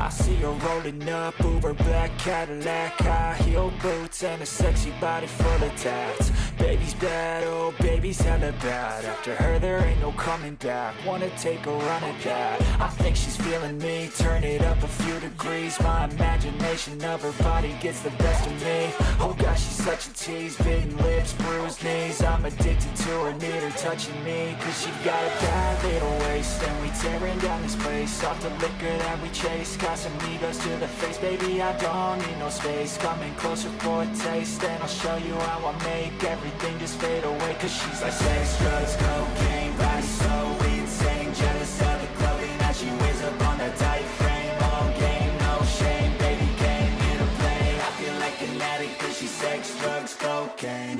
I see her rolling up, Uber black Cadillac, high heel boots and a sexy body full of tats. Baby's bad, oh baby's hella bad. After her there ain't no coming back. Wanna take a run at that. I think she's feeling me, turn it up a few degrees. My imagination of her body gets the best of me. Oh gosh, she's such a tease, bitten lips, bruised knees. I'm addicted to her, need her touching me. Cause she got a bad little waist, and we tearing down this place. Off the liquor that we chase, Casamigos to the face. Baby, I don't need no space. Coming closer for a taste, and I'll show you how I make everything just fade away. Cause she's like sex, drugs, cocaine, body so insane. Jealous of the clothing that she wears up on that tight frame. All game, no shame, baby came here to play. I feel like an addict cause she's sex, drugs, cocaine.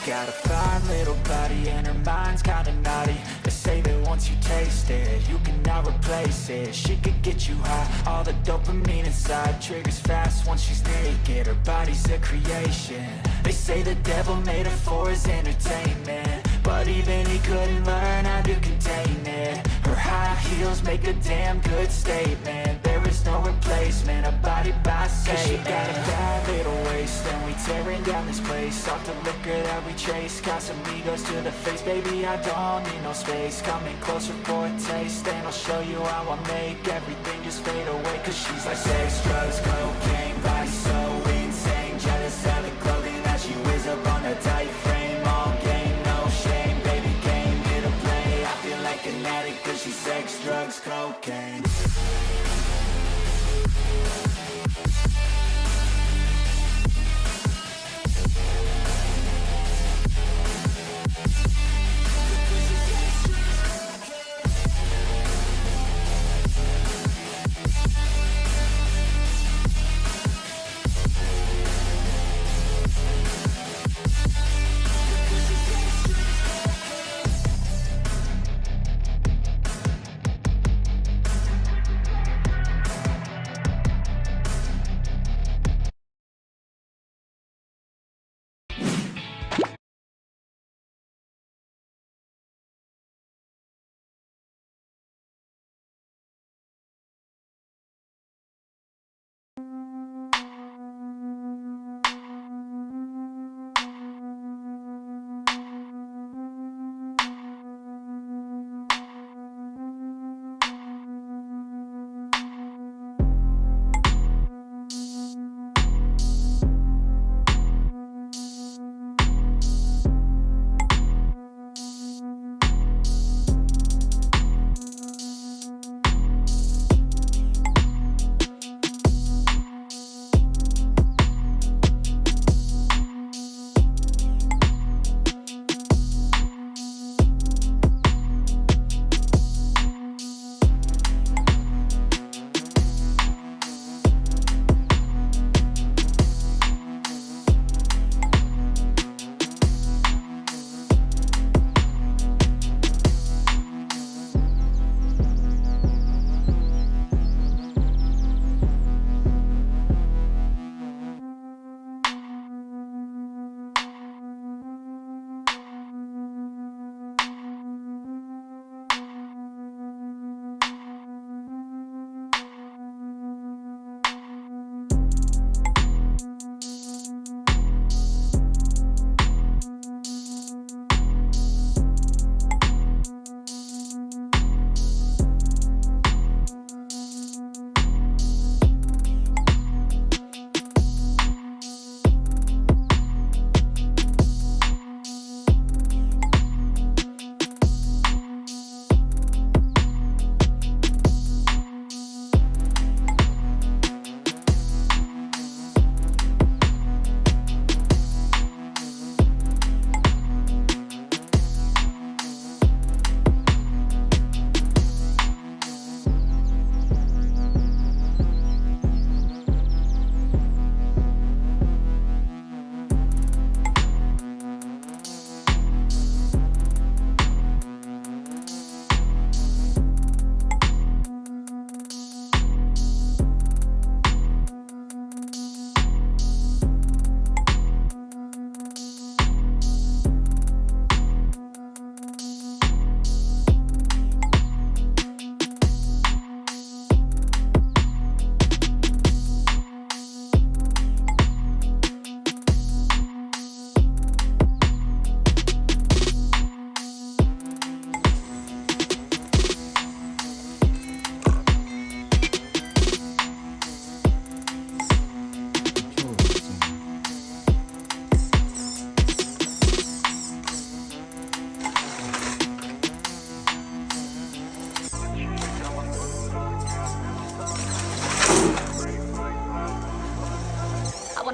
Got a fine little body and her mind's kinda naughty. They say that once you taste it, you cannot replace it. She could get you high, all the dopamine inside triggers fast once she's naked. Her body's a creation. They say the devil made her for his entertainment, but even he couldn't learn how to contain it. Her high heels make a damn good statement. There is no replacement, a body by Satan. She got a bad little waist, and we tearing down this place. Off the liquor that we chase, Casamigos to the face. Baby, I don't need no space. Coming closer for a taste, and I'll show you how I make everything just fade away. Cause she's like sex, drugs, cocaine, body so insane. Jealous of the clothing that she wears up on that tight frame. All game, no shame, baby came here to play. I feel like an addict cause she's sex, drugs, cocaine.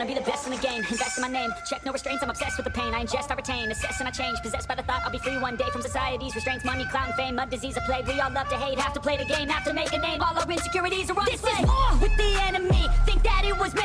wanna be the best in the game. Invest in my name, check no restraints, I'm obsessed with the pain. I ingest, I retain, assess and I change. Possessed by the thought I'll be free one day from society's restraints. Money, clout, and fame, mud, disease, a plague. We all love to hate, have to play the game, have to make a name. All our insecurities are on display. This is war with the enemy, think that it was me.